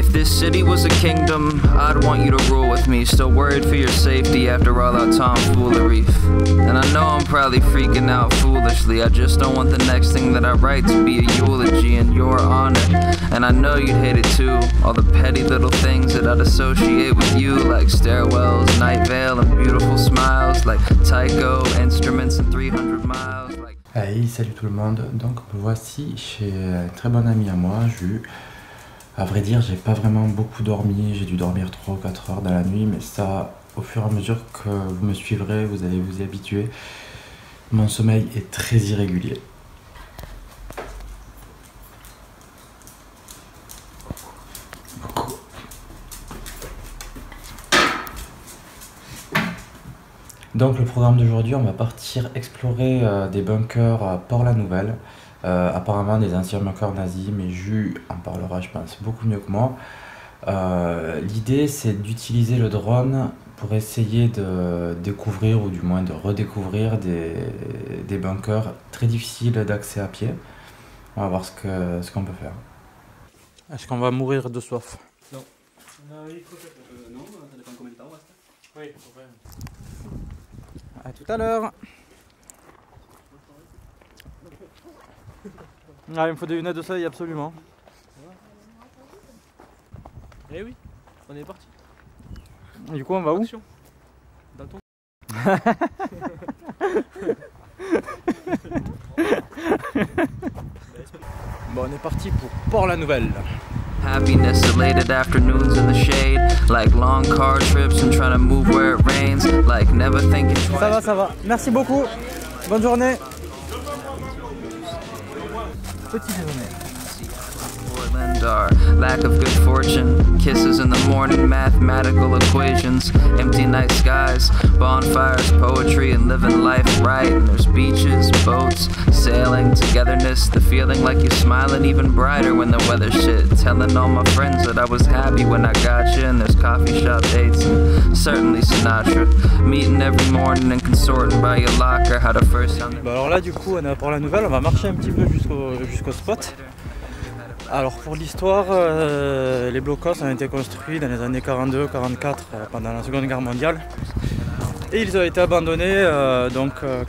If this city was a kingdom, I'd want you to rule with me. Still worried for your safety after all that tomfoolery. And I know I'm probably freaking out foolishly. I just don't want the next thing that I write to be a eulogy in your honor. And I know you'd hate it too. All the petty little things that I'd associate with you, like stairwells, night veil, and beautiful smiles, like Tycho, instruments, and 300 miles. Hey, salut tout le monde. Donc me voici chez un très bon ami à moi, Jus. À vrai dire, j'ai pas vraiment beaucoup dormi, j'ai dû dormir 3 ou 4 heures dans la nuit, mais ça, au fur et à mesure que vous me suivrez, vous allez vous y habituer. Mon sommeil est très irrégulier. Donc le programme d'aujourd'hui, on va partir explorer des bunkers à Port-la-Nouvelle. Apparemment des anciens bunkers nazis, mais Jus en parlera je pense beaucoup mieux que moi. L'idée c'est d'utiliser le drone pour essayer de découvrir ou du moins de redécouvrir des bunkers très difficiles d'accès à pied. On va voir ce qu'on peut faire. Est-ce qu'on va mourir de soif? Non. Non, ça dépend combien de temps on reste. Oui, ouais. A tout à l'heure. Ah, il me faut des lunettes de soleil absolument. Eh oui, on est parti. Et du coup on va où? Dans ton... Bon, on est parti pour Port-la-Nouvelle. Happiness, elated afternoons in the shade, like long car trips and trying to move where it rains, like never thinking twice. Ça va. Merci beaucoup. Bonne journée. Petit déjeuner. Portland are lack of good fortune, kisses in the morning, mathematical equations, empty night skies, bonfires, poetry, and living life right. And there's beaches, boats, sailing, togetherness, the feeling like you're smiling even brighter when the weather's shit. Telling all my friends that I was happy when I got you, and there's coffee shop dates and certainly Sinatra. Meeting every morning and consorting by your locker. How the first time. Bah alors là du coup on est à Port-la-Nouvelle, on va marcher un petit peu jusqu'au spot. Alors pour l'histoire, les blocos ont été construits dans les années 42-44 pendant la Seconde Guerre mondiale. Et ils ont été abandonnés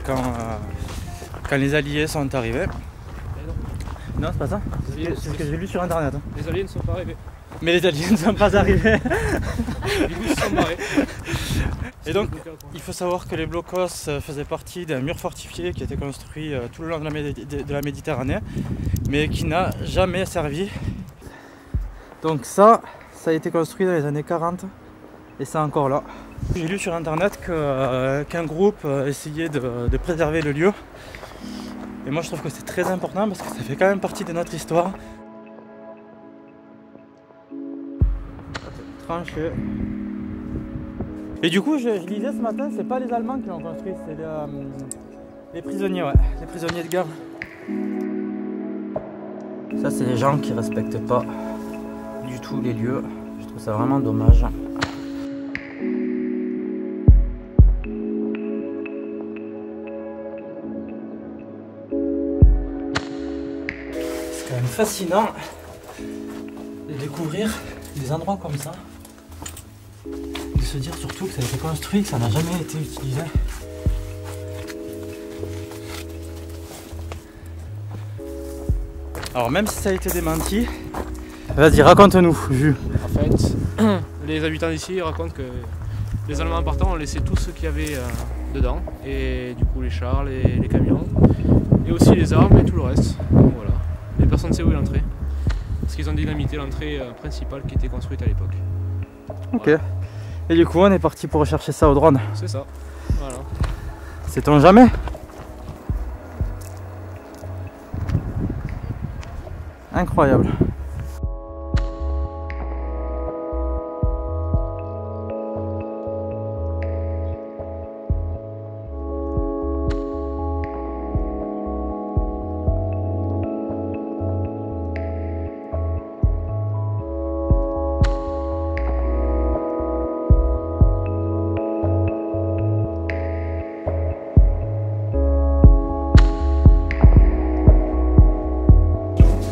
quand les Alliés sont arrivés. Non, c'est pas ça, c'est ce que j'ai lu sur internet. Les Alliés ne sont pas arrivés. Mais les Alliés ne sont pas arrivés. Du coup ils se sont barrés. Et donc il faut savoir que les blocos faisaient partie d'un mur fortifié qui a été construit tout le long de la Méditerranée, mais qui n'a jamais servi. Donc ça a été construit dans les années 40 et c'est encore là. J'ai lu sur internet qu'un groupe essayait de préserver le lieu. Et moi je trouve que c'est très important parce que ça fait quand même partie de notre histoire. Tranché. Et du coup, je lisais ce matin, c'est pas les Allemands qui l'ont construit, c'est les prisonniers, ouais, les prisonniers de guerre. Ça, c'est les gens qui respectent pas du tout les lieux. Je trouve ça vraiment dommage. C'est quand même fascinant de découvrir des endroits comme ça. Se dire surtout que ça a été construit, que ça n'a jamais été utilisé. Alors même si ça a été démenti, vas-y raconte-nous, Jus. En fait, les habitants d'ici racontent que les Allemands en partant ont laissé tout ce qu'il y avait dedans, et du coup les chars, les camions, et aussi les armes et tout le reste. Donc, voilà. Mais personne ne sait où est l'entrée, parce qu'ils ont dynamité l'entrée principale qui était construite à l'époque. Ok. Voilà. Et du coup on est parti pour rechercher ça au drone. C'est ça, voilà. Sait-on jamais? Incroyable.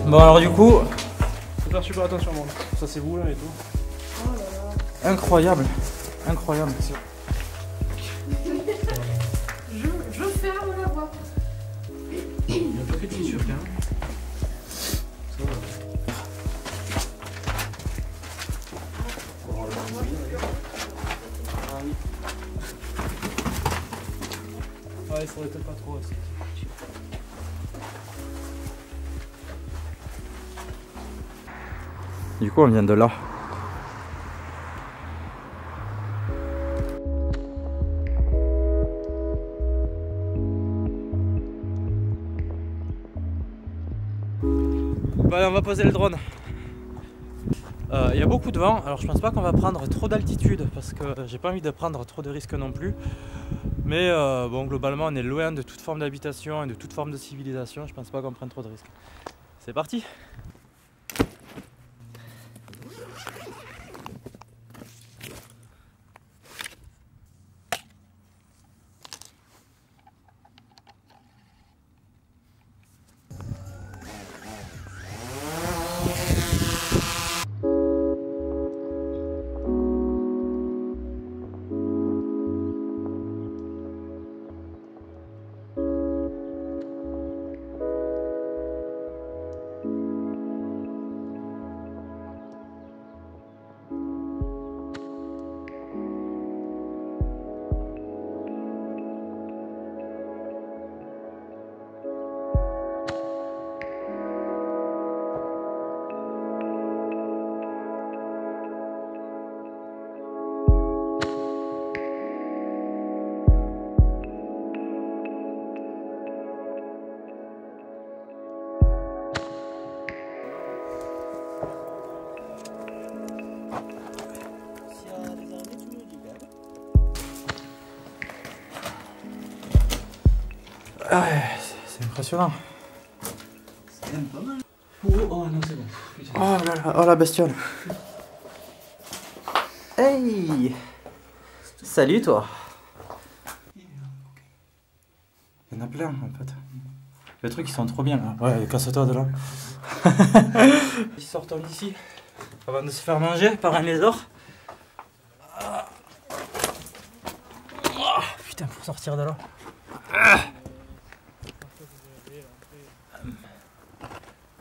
Bon alors du coup, faire super attention, moi. Ça c'est vous là et tout. Oh là là. Incroyable, incroyable. Je ferme la boîte. Il y a un paquet de fissures quand même. Ça va. Ah, il faudrait peut-être pas trop rester. Du coup, on vient de là. Bon, allez, on va poser le drone. Il y a beaucoup de vent, alors je pense pas qu'on va prendre trop d'altitude parce que j'ai pas envie de prendre trop de risques non plus. Mais bon, globalement, on est loin de toute forme d'habitation et de toute forme de civilisation. Je pense pas qu'on prenne trop de risques. C'est parti! Ah, c'est impressionnant. C'est même pas mal. Oh non, c'est bon. Putain. Oh là là, oh la bestiole. Hey! Salut toi. Il y en a plein en fait. Les trucs ils sont trop bien là. Ouais, casse-toi de là. Ils sortent d'ici avant de se faire manger par un lézard. Oh, putain, pour sortir de là.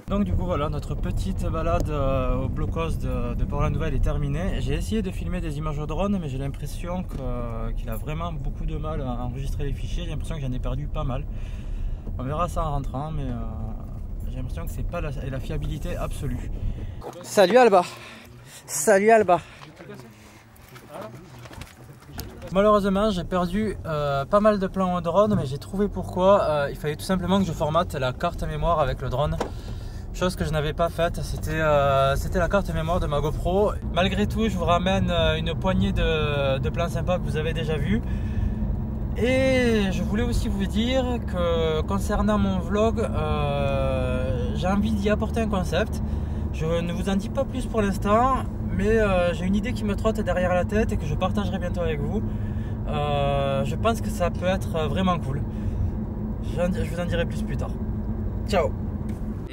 Donc du coup voilà, notre petite balade au blocos de Port-la-Nouvelle est terminée. J'ai essayé de filmer des images au drone, mais j'ai l'impression qu'il a vraiment beaucoup de mal à enregistrer les fichiers. J'ai l'impression que j'en ai perdu pas mal. On verra ça en rentrant, mais j'ai l'impression que c'est pas la fiabilité absolue. Salut Alba. Salut Alba. Malheureusement j'ai perdu pas mal de plans au drone, mais j'ai trouvé pourquoi. Il fallait tout simplement que je formate la carte mémoire avec le drone. Chose que je n'avais pas faite, c'était la carte mémoire de ma GoPro. Malgré tout, je vous ramène une poignée de plans sympas que vous avez déjà vus. Et je voulais aussi vous dire que concernant mon vlog, j'ai envie d'y apporter un concept. Je ne vous en dis pas plus pour l'instant, mais j'ai une idée qui me trotte derrière la tête et que je partagerai bientôt avec vous. Je pense que ça peut être vraiment cool. Je vous en dirai plus tard. Ciao!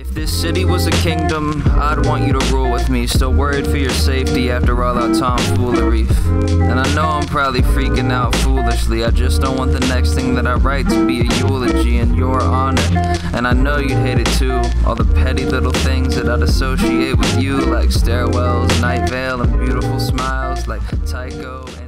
If this city was a kingdom, I'd want you to rule with me. Still worried for your safety after all our tomfoolery. And I know I'm probably freaking out foolishly. I just don't want the next thing that I write to be a eulogy in your honor. And I know you'd hate it too. All the petty little things that I'd associate with you, like stairwells, night veil, and beautiful smiles, like Tycho and